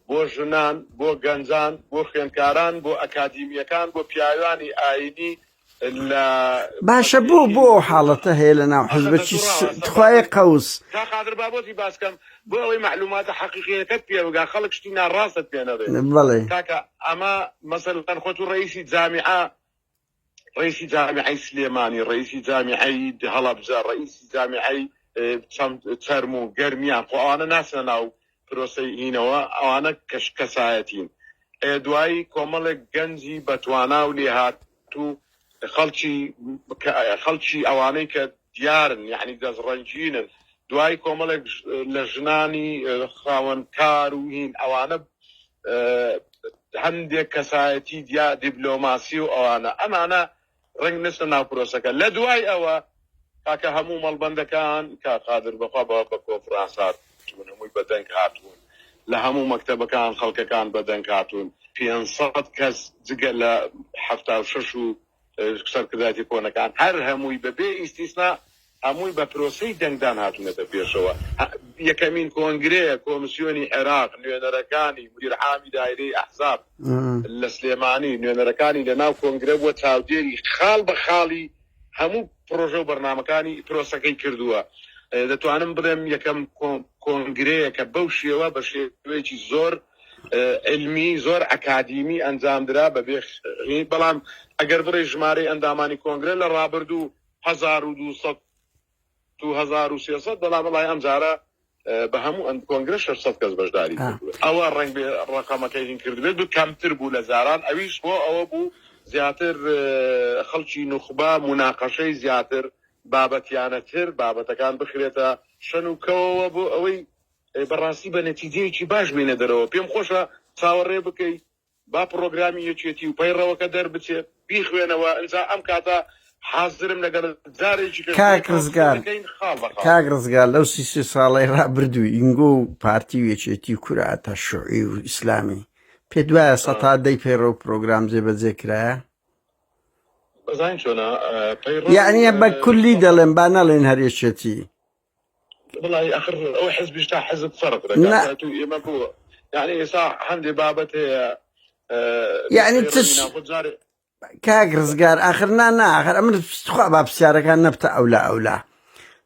بۆ ژنان بۆ گەنجان بۆ خوێندکاران بۆ ئەکادیمیەکان بۆ پیاوانی ئاینی لە باشە بۆ حاڵەتە هەیە لە ناو حزبەتی تخوایە قەوس قادر بابەتی باسکەم بۆ ئەوەی معلوماتە حەقیقیەکەت پێوەگا خەڵک شتی ناڕاستت پێ نەدەێت بەڵێ کاکە ئەمە مەسەلەن خۆت و ڕئیسی جامیعە ڕئیسی جامیعەی سلێمانی ڕئیسی جامیعەی هەڵەبجە ڕئیسی جامیعەی چەرم و گەرمیان خۆ ئەوانە ناسنە ناو پرۆسەی هینەوە ئەوانە کەسایەتین دوایی کۆمەڵێک گەنجی بەتوانا و لێهات و خەڵکی ئەوانەی کە دیارن یعنی دەستڕەنجینن دوای کۆمەڵێک لە ژنانی خاوەنکار و هین ئەوانە هەندێک کەسایەتی دیپلۆماسی و ئەوانە ئەمانە ڕنگ نستە ناو پرۆسەکە لە دوای ئەوە کاکە هەموو مەڵبەندەکان کا قادر بەخوا بە کۆنفرانسات هەمووی بەدەنگ هاتوون لە هەموو مەکتەبەکان خەڵکەکان بەدەنگ هاتوون 500 کەس جگە لە 76 و سەرکردایەتی کۆنەکان هەر هەمووی بەبێ ئیستیسنا هەمووی بە پرۆسەی دەنگدان هاتوونەتە پێشەوە یەکەمین کۆنگرەیە کۆمسیۆنی عێراق نوێنەرەکانی مدیرعامی دایرەی ئەحزاب لە سلێمانی نوێنەرەکانی لە ناو کۆنگرە بووە چاودێری خاڵ بە خاڵی هەموو پرۆژە و بەرنامەکانی پرۆسەکەی کردووە دەتوانم بڵێم یەکەم کۆنگرەیە کە بەو شێوە بە شێوەیەکی زۆر علمی زۆر ئەکادیمی ئەنجامدرا بەبێ بەڵام ئەگەر بڕێ ژمارەی ئەندامانی کۆنگرە لە ڕابردوو 1200 و 1300 بەڵام بەڵای ئەم جارە بە هەموو کۆنگرە 600 کەس بەشداری ئەوە ڕنگ بێ ڕقەمەکەی هین کردبێت و کەمتر بوو لە زاران ئەویش بۆ ئەوە بوو زیاتر خەڵکی نوخبا مناقەشەی زیاتر بابەتیانەتر بابەتەکان بخرێتە شەن و کەوەوە بۆ ئەوەی بەڕاستی بە نەتیجەیەکی باش بینە دەرەوە پێم خۆشە چاوەڕێ بکەیت با پرۆگرامی یەکێتی و پەیڕەوەکە دەربچێت بیخوێنەوە ئەنجا ئەم کاتە حازرم لەگەڵ جارێکی کاک ڕزگار لەو 33 ساڵی ڕابردووی ئینگۆ و پارتی یەکێتی کوراتە شوعی و ئیسلامی پێ دوایە سەتادەی پەیڕە و پرۆگرام جێبەجێ کرایە یعنی بە کولی دەڵێن با نەڵێن هەرێشێتی والله آخر أو حزب يشتاح حزب فرق رجعت ما هو يعني صح عندي بابته يعني تش کاک ڕزگار ئاخرنا ناخر ئەمن خوا با پرسیارەکان نەبتە ئەولا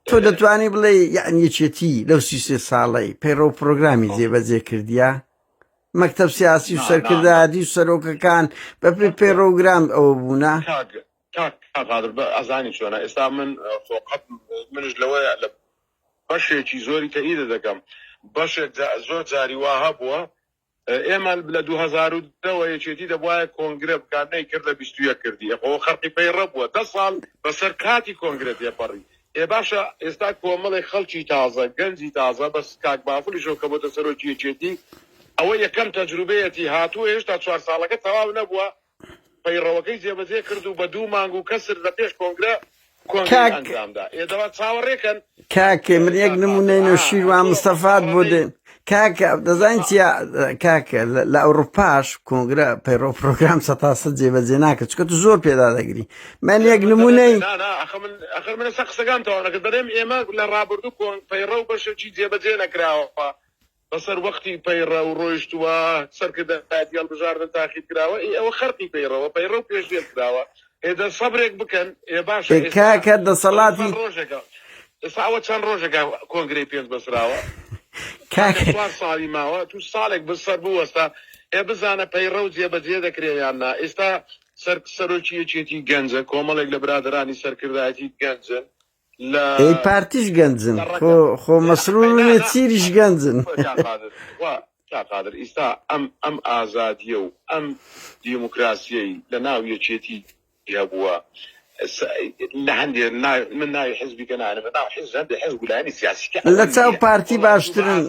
تۆ دەتوانی بڵێ یعنی یەکێتی لەو 33 ساڵەی پەیڕۆ پرۆگرامی جێبەجێ کردیە مەکتەب سیاسی و سەرکردایەتی و سەرۆکەکان بە پێڕۆگرام ئەوە بوونا کاقادر بە ئەزانی چۆنە ئێستا من فۆقەت منش لەوەیە لە بەشێکی زۆری تەئیدە دەکەم بەشێک زۆر جاری وا هەبووە ئێمە لە 2010 یەکێتی دەبوایە کۆنگرە بکارنەی کرد لە 21 کردی ئەوە خەرقی پەیڕە بووە 10 ساڵ بەسەر کاتی کۆنگرە تێپەڕی باشە ئێستا کۆمەڵی خەڵکی تازە گەنجی تازە بەس کاک بافڵیشەوە کە بۆتە سەرۆکی یەکێتی ئەوە یەکەم تەجروبەیەتی هاتووە هێشتا 4 ساڵەکە تەواو نەبووە پەیڕەوەکەی جێبەجێ کرد و بە 2 مانگ و کەسر لە پێش کۆنگرە ئەنجامدا ئێدەوە چاوەڕێکن کاکێ من یەک نمونەی نەوشیروان مستەفات بۆ دێن کاکە دەزانین چیا کاکە لە ئەوروپاش کۆنگرە پەیڕۆ پرۆگرام 100% جێبەجێ ناکرد چکە تو زۆر پێدا دەگری من یەک نمونەی ئەخر منە سە قسەکان تەواو بەرێم ئێمە لە ڕابردوو پەیڕە و بەشێکی جێبەجێ نەکراوە بەسەر وەختی پەیڕە و ڕۆیشتووە سەرکردایەتی هەڵبژاردن تاقیید کراوە ئەوە خەرقی پەیڕەوە پەیڕە و پێشێت کراوە هێدە سەبرێک بکەن باشە کاکە دەسەڵاتی ڕۆژێکە ئێستا چەند ڕۆژێکە کۆنگرەی پێنج بەسراوە ساڵی ماوە تو ساڵێک بسەر بوەستا بزانە پەیڕە و جێبەجێ دەکرێت یاننا ئێستا سەرۆکی یەکێتی گەنجە کۆمەڵێک لە برادرانی سەرکردایەتی گەنجن ئەی پارتیش گەنجن خۆ مەسرور چیریش گەنجن قادر ئێستا ئەم ئازادیە و ئەم دیموکراسیەی لە ناو یەکێتی هەبووە لە هەندێ من ناوی حزبی کە نانە ناو هەندێک حزب گولانی سیاسی لە چاو پارتی باشترن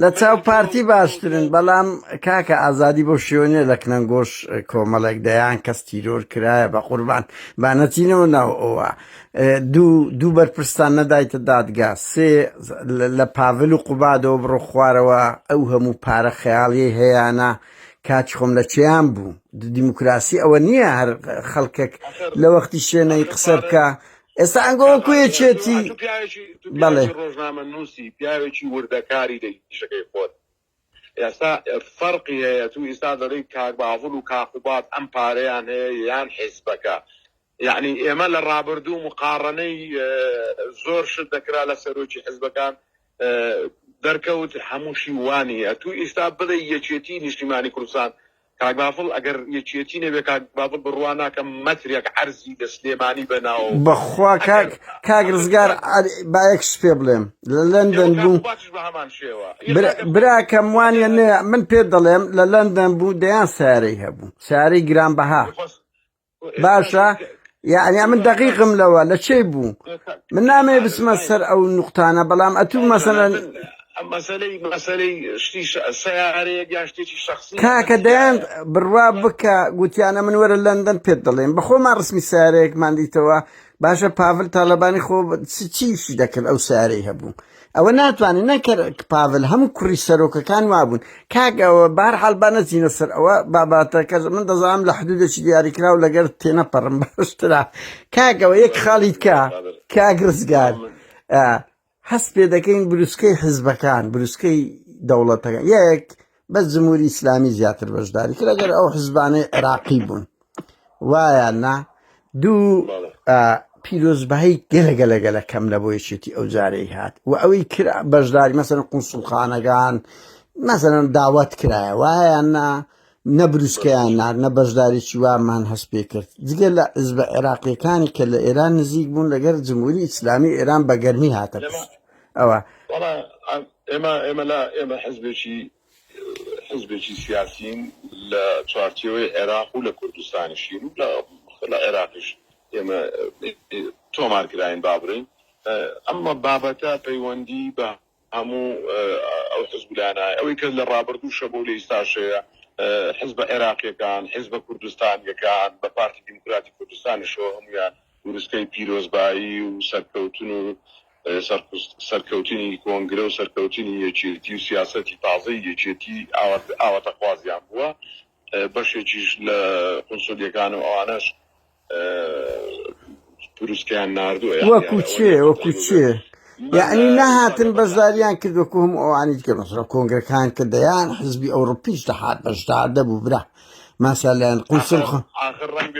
لە چاو پارتی باشترن بەڵام کاکە ئازادی بۆ شوێنێ لە کنەنگۆش کۆمەڵێک دەیان کەس تیرۆر کرایە بە قوربان با نەچینەوە ناو ئەوە دوو بەرپرسان نەدایتە دادگا سێ لە پاڤل و قوبادەوە بڕۆ خوارەوە ئەو هەموو پارە خەیاڵی هەیەیانە کاچ خۆم لە چیان بوو دیموکراسی ئەوە نییە هەر خەڵکێک لە وەختی شوێنەی قسە بکە ئێستا ئەنگەوە کوێچێتی بەڵێ ڕۆژنامە نووسی پیاوێکی وردەکاری دەیشەکەی خۆت ئێستا فەرقی هەیە تو ئێستا دەڵێی کاک باڤڵ و کاقوبات ئەم پارەیان هەیە یان حیزبەکە یعنی ئێمە لە ڕابردوو مقارنەی زۆر شت دەکرا لە سەرۆکی حیزبەکان دەرکەوت هەمووشی وانە تو ئێستا بڵێ یەکێتی نیشتیمانی کوردستان کاک بافڵ ئەگەر یەکێتی نەبێ کاک بافڵ بڕوان ناکەم مەترێک عەرزی لە سلێمانی بەناو بەخوا کاک ڕزگار با یەکش پێ بڵێم لە لەندەن بوو براکەم وانە نێ من پێ دەڵێم لە لەندەن بوو دەیان سارەی هەبوو سارەی گرانبەها باشە یعنی من دقیقم لەوە لە چێ بوو من نامێ بچمە سەر ئەو نوقتانە بەڵام ئەتوو مەسەلەن مەسەلەی شتی سیارەیەک یا شتێکی شەخسی کاکە دەیان بڕوا بکە گوتیانە من وەرە لەندەن پێت دەڵێم بەخۆمان ڕسمی سیارەیەکمان دیتەوە باشە پاڤل تاالبانی خۆ چیشی دەکرد ئەو سیارەی هەبوو ئەوە ناتوانێت نەکرد پاڤل هەموو کوڕی سەرۆکەکان وابوون کاکەوە بارحاڵ با نەچینە سەر ئەوە باباتەکە من دەزانم لە حدودێکی دیاریکرا و لەگەر تێنەپەڕم باشترا کاکەوە یەک خاڵیت کاک ڕزگار هەست پێ دەکەین بروسکەی حزبەکان بروسکەی دەوڵەتەکان یەک بەس جمهوری ئیسلامی زیاتر بەشداری کرد ئەگەر ئەو حزبانەی عێراقی بوون وایە نا دوو پیرۆزبایی گەلەگەلەگەلە کەم لە بۆ یەکێتی ئەو جارەی هات و ئەوەی کرا بەشداری مەسەن قونسوڵخانەکان مەسەن داوەت کرایە وایە نا نە بروسکەیان نار نە بەشدارێکی وامان هەست پێ کرد جگە لە حزبە عێراقیەکانی کە لە ئێران نزیک بوون لەگەر جمهوری ئیسلامی ئێران بە گەرمی هاتە ئەوە ئێمە حزبێکی سیاسین لە چوارچێوەی عێراق و لە کوردستانیشین و لە عێراقیش ئێمە تۆمارکراین بابڕین ئەمە بابەتە پەیوەندی بە هەموو ئەو حزبولانایە ئەوەی کە لە ڕابردوو شەبوو لە ئێستاشەیە حزب عێراقیەکان حزب کوردستانیەکان بە پارتی دیموکراتی کوردستانیشەوە هەمویان بروسکەی پیرۆزبایی و سەرکەوتن و سەرکەوتنی کۆنگرە و سەرکەوتنی یەکێتی و سیاسەتی تازەی یەکێتی ئاوەتە خوازیان بووە بەشێکیش لە قونسولیەکان و ئەوانەش بروسکیان ناردووە وەکو چێ یعنی نەهاتن بەشداریان کرد وەکو هەموو ئەوانی کە مەسەڵەن کۆنگرەکان کە دەیان حزبی ئەوڕۆپیش دەهات بەشدار دەبوو برا مثلا قوسڵ آخر ڕنگ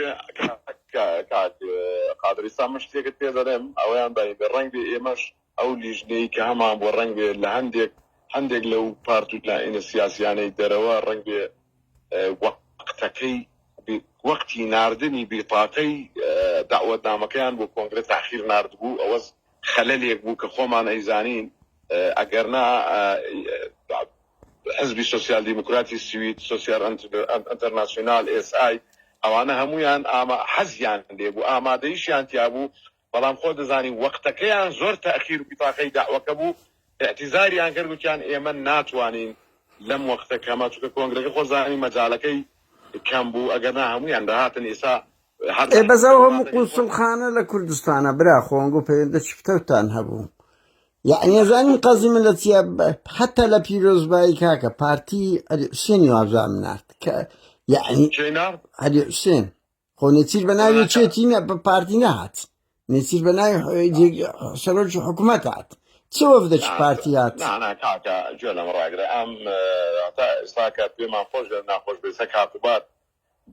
قادرستان مش تێکت پێ دەڵێم ئەویان بە ڕنگ بێ ئێمەش ئەو لیژنەی کە هەمان بۆ ڕنگ بێ لە هەندێک لەو پارت و لایەنە سیاسیانەی دەرەوە ڕنگ بێ وەقتەکەی وەقتی ناردنی بیتاقەی داوەتنامەکەیان بۆ کۆنگرە تاخیر ناردبوو ئەوەز خەلەلێک بوو کە خۆمان ئەیزانین ئەگەرنا حزبی سوسیال دیموکراتی سوید سوسیال ئەنتەرناسیۆنال ئێسای ئەوانە هەمویان حەزیان لێبوو ئامادەیشیان تیا بوو بەڵام خۆ دەزانین وەقتەکەیان زۆر تەخیر و بیتاقەی داوەکە بوو اعتیزاریان کرد وتیان ئێمە ناتوانین لەم وەقتە کەمە چونکە کۆنگرەکە خۆزانی مەجاڵەکەی کەم بوو ئەگەرنا هەمویان داهاتن ئێستا بەزەوە هەموو قوسڵخانە لە کوردستانە برا خۆنگۆ پەیوەندە چفتەوتان هەبوو یعنی زانین قەزی من لە چیە حتا لە پیرۆزبایی کاکە پارتی حوسێنی وابزان نارد کە یعنی هەری حوسێن خۆ نێچیر بە ناوی چێتی بە پارتی نەهات نێچیر بە ناوی سەرۆکی حکوومەت هات چ وەفدە چ پارتی هات کاکە گوێ لەمە ڕاگرە ئەم تا ئێستاکە پێمان خۆش ناخۆش بێسە کاتوبات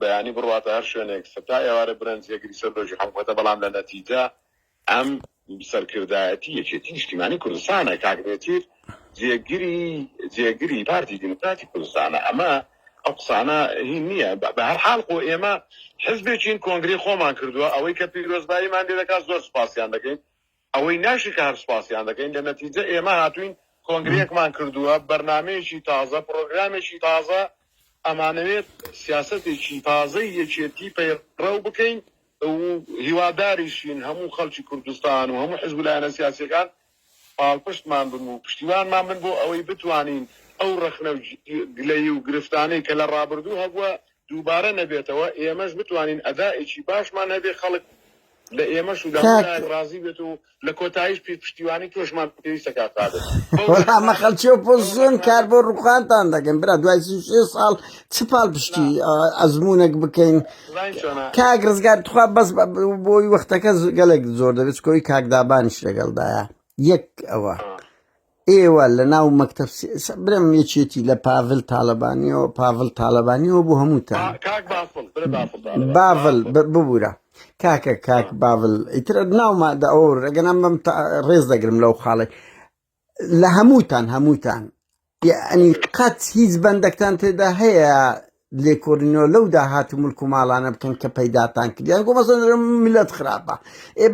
بەیانی بڕاتە هەر شوێنێک ستا ئێوارە برنج یەگری سەرۆژی حکوومەتە بەڵام لە نەتیجە ئەم سەرکردایەتی یەکێتی نیشتیمانی کوردستانە کاکبێتیر جێگیری پارتی دیموکراتی کوردستانە ئەمە ئەو قسانە هین نییە بە هەر حاڵ خۆ ئێمە حزبێکین کۆنگری خۆمان کردووە ئەوەی کە پیرۆزباییمان لێ دەکات زۆر سوپاسیان دەکەین ئەوەی ناشی کە هەر سوپاسیان دەکەین لە نەتیجە ئێمە هاتوین کۆنگرێکمان کردووە بەرنامەیەکی تازە پرۆگرامێکی تازە ئەمانەوێت سیاسەتێکی تازەی یەکێتی پەیڕەو بکەین هیواداریشین هەموو خەڵکی کوردستان و هەموو حزب لایەنە سیاسیەکان پاڵپشتمان بن و پشتیوانمان بن بۆ ئەوەی بتوانین ئەو ڕەخنە گلەیی و گرفتانەی کە لە ڕابردوو هەبووە دووبارە نەبێتەوە ئێمەش بتوانین ئەدائێکی باشمان هەبێ خەڵک لە ئێمەش و لە ڕازی بێت و لە کۆتاییش پشتیوانی تۆشمان پێویستە کاتادێت ئەمە خەڵکی ئۆپۆزیسیۆن کار بۆ ڕووخانتان دەکەن برا دوای 36 ساڵ چ پاڵ پشتی ئەزمونێک بکەین کاک ڕزگار توخوا بەس بۆی وەختەکە گەلێک زۆر دەبێت کۆی کاکدابانیش لەگەڵدایە یەک ئەوە ئێوە لە ناو مەکتەب برم یەکێتی لە پاڤل تاالبانیەوە بۆ هەمووتان باڤل ببوورە کاک باڤل ئیترە ناومادا ئەو ڕێگەنام بەم ڕێز دەگرم لەو خاڵی لە هەمووتان یعنی قەت هیچ بەندەکتان تێدا هەیە لێکۆڕینەوە لەو داهات و ملک و ماڵانە بکەن کە پەیداتان کردیان گۆ مەسەڵەن میلەت خراپە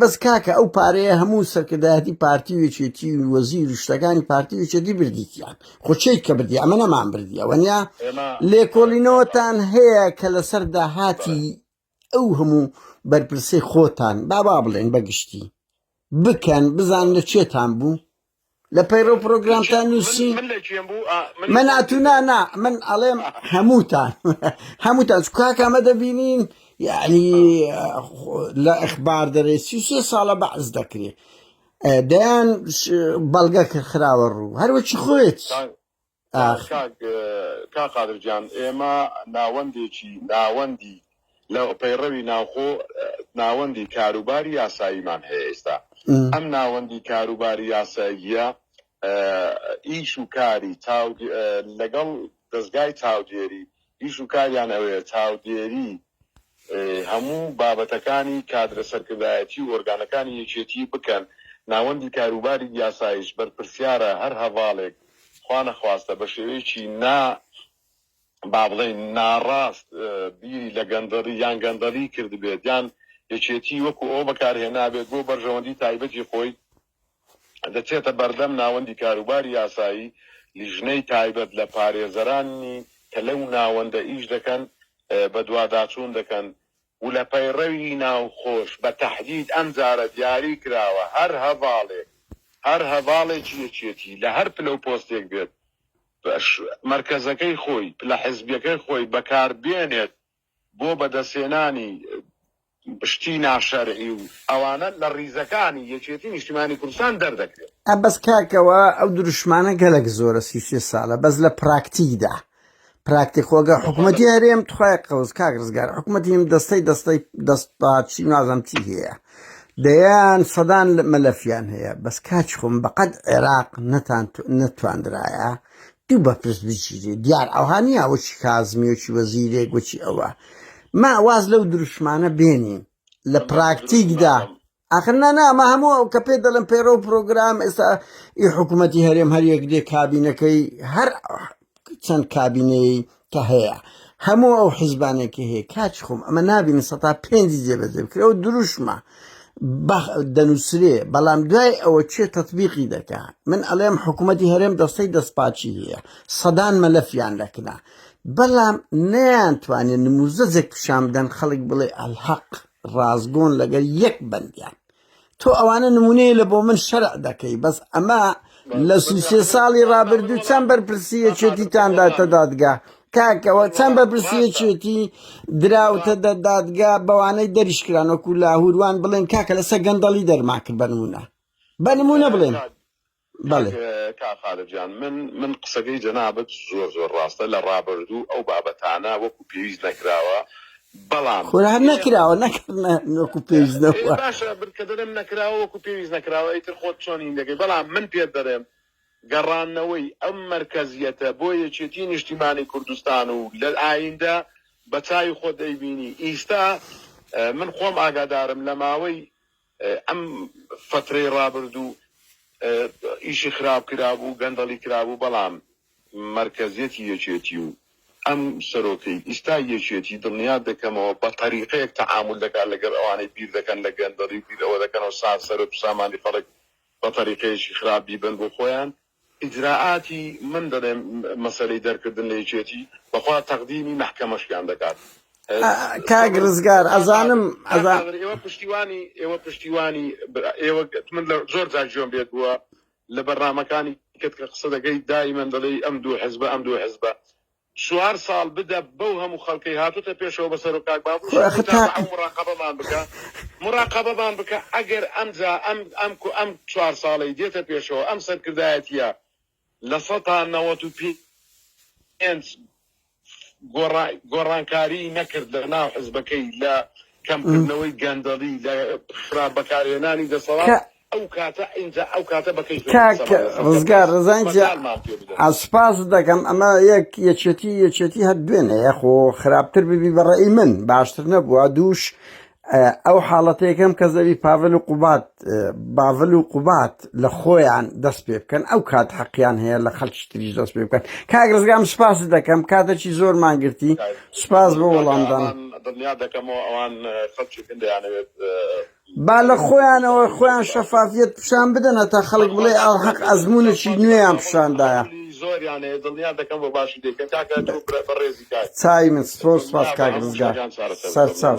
بەس کاکە ئەو پارەیە هەموو سەرکردایەتی پارتی وێچێتی وەزیر و شتەکانی پارتی وێچێتی بردیتیان خۆچەیت کە بردی ئەمە نەمان بردی ئەوەنیا لێکۆڵینەوەتان هەیە کە لەسەر داهاتی ئەو هەموو بەرپرسەی خۆتان بابا بڵێن بەگشتی بکەن بزان لە چێتان بوو لە پەیڕۆ پرۆگرامتان نووسی من ئاتونا من ئەڵێم هەمووتان کاکە ئەمە دەبینین یعنی لە ئەخبار دەرێ 33 ساڵە بەعز دەکرێت دەیان بەڵگە خراوە ڕوو هەروەچی خۆیت کا قادرجان ئێمە ناوەندی لە پەیڕەوی ناوخۆ ناوەندی کاروباری یاساییمان هەیە ئێستا ئەم ناوەندی کاروباری یاساییە ئیش و کاری لەگەڵ دەستگای چاودێری ئیش و کاریان ئەوەیە چاودێری هەموو بابەتەکانی کادرە سەرکردایەتی و ئۆرگانەکانی یەکێتی بکەن ناوەندی کاروباری یاساییش بەرپرسیارە هەر هەواڵێک خوا نەخواستە بە شێوەیەکی با بڵێن ناڕاست بیری لە گەندەڵی یان گەندەڵی کردبێت یان یەکێتی وەکو ئەو بەکارهێنابێت بۆ بەرژەوەندی تایبەتی خۆی دەچێتە بەردەم ناوەندی کاروباری یاسایی لیژنەی تایبەت لە پارێزەرانی کە لەو ناوەندە ئیش دەکەن بە دوواداچوون دەکەن و لە پەیڕەوی ناوخۆش بە تەحدید ئەم جارە دیاری کراوە هەر هەواڵێکی یەکێتی لە هەر پلە و پۆستێک بێت مرکزەکەی خۆی لە حزبیەکەی خۆی بەکاربێنێت بۆ بەدەستێنانی پشتی ناشەرعی و ئەوانە لە ڕیزەکانی یەکێتی نیشتیمانی کوردستان دەردەکرێت بەس کاکەوە ئەو دروشمانە گەلک زۆرە 33 ساڵە بەس لە پراکتیکدا پراکتیک خۆگە حکوومەتی هەرێم توخوای قەوز کاک ڕزگار حکوومەتیم دەستپاچی نازەم چی هەیە دەیان سەدان مەلەفیان هەیە بەس کاچ خۆم بەقەد عێراق نەتواندرایە دوو بەپرس بچیرێ دیار ئەوها نییە وەچی کازمی وەچی وەزیرێک وەچی ئەوە ما واز لەو دروشمانە بێنین لە پراکتیکدا ئاخر نانا ئەمە هەموو ئەو کە پێ دەڵم پێرە و پرۆگرام ئێستا ئی حکوومەتی هەرێم هەریەک دێ کابینەکەی هەر چەند کابینەی کە هەیە هەموو ئەو حیزبانێکی هەیە کاچ خۆم ئەمە نابینی سەتا پێنجی جێبەجێ بکرێ و دروشمە دەنووسرێ بەڵام دوای ئەوە چێ تەطبیقی دەکات من ئەڵێم حکوومەتی هەرێم دەستەی دەستپاچی هەیە سەدان مەلەفیان دەکنا بەڵام نەیانتوانێت نموزەجێک پیشان بدەن خەڵک بڵێ ئەلحەق ڕازگۆن لەگەر یەک بەندیان تۆ ئەوانە نمونەیە لە بۆ من شەرع دەکەی بەس ئەمە لە سوسێ ساڵی ڕابردوو چەند بەرپرسیەکێتیتان داتە دادگا کاکەوە چەند بەرپرسیەکێتی دراوتە دادگا بەوانەی دەریشکران وەکو لاهوروان بڵێن کاکە لەسەر گەندەڵی دەرما کرد بەنمونە بڵێن بەڵێ کاخالجان من قسەکەی جەنابەت زۆر ڕاستە لە ڕابردوو ئەو بابەتانە وەکو پێویست نەکراوە بەڵام خۆران نەکراوە نەکردنە وەکو پێویستنەوە باشە بکە دەرم نەکراوە وەکو پێویست نەکراوە ئیتر خۆت چۆنین دەکەی بەڵام من پێت دەڵێم گەڕانەوەی ئەم مەرکەزیەتە بۆ یەکێتی نیشتیمانی کوردستان و لە ئایندە بە چاوی خۆت دەیبینی ئیستا من خۆم ئاگادارم لە ماوەی ئەم فترەی ڕابردوو ئیشی خراپ کرابوو گەندەڵی کرابوو بەڵام مەرکەزیەتی یەکێتی و ئەم سەرۆکەی ئیستا یەکێتی دڵنیا دەکەمەوە بە تەریقەیەک تەعامل دەکات لەگەڵ ئەوانەی بیر دەکەن لە گەندەڵی بیرەوە دەکەنەوە سەرۆک سامانی خەڵک بە تەریقەیەکی خراپ بیبن بۆ خۆیان ئیجراعاتی من دەڵێم مەسەلەی دەرکردن لە یەکێتی بەخوا تەقدیمی مەحکەمەشیان دەکات کاک ڕزگار ئەزانم ئێوە پشتیوانی ئێوە من زۆر جار گوێم بێت بووە لە بەرنامەکانی کەت کە قسە دەکەی دائیمەن دەڵێی ئەم دوو حیزبە 4 ساڵ بدە بەو هەموو خەڵکەی هاتوتە پێشەوە بەسەر و کاک بابوو مراقەبەمان بکە ئەگەر ئەمجا ئەم 4 ساڵەی دێتە پێشەوە ئەم سەرکردایەتیە لە 195 گۆڕانکاری نەکرد لە ناو حزبەکەی لە کەمکردنەوەی گەندەڵی لە خراپ بەکارهێنانی دەسەڵات ئەو کاتە بەکەی ڕزگار ڕزانجی ئاسپاس دەکەم ئەمە یەکێتی هەر دوێنێ خۆ خراپتر ببی بەڕێی من باشتر نەبووە دووش ئەو حاڵەتەیەکەم کە زەوی باڤل و قوبات لە خۆیان دەست پێ بکەن ئەو کات حەقیان هەیە لە خەڵکی تریش دەست پێ بکەن کاک ڕزگام سوپاس دەکەم کاتێکی زۆرمان گرتی سوپاس بۆ وەڵامدان دڵنیا دەکەمەوە ئەوان خەڵکێکن دەیانەوێت با لە خۆیانەوە خۆیان شەفافیت پیشان بدەنە تا خەڵک بڵێ ئەڵحەق ئەزمونێکی نوێیان پیشاندایە زۆریانەیە دڵنیا دەکەم بۆ باشی دەکەن کاکە بەڕێزی کات چای من سپاس کاک ڕزگار سەرچاو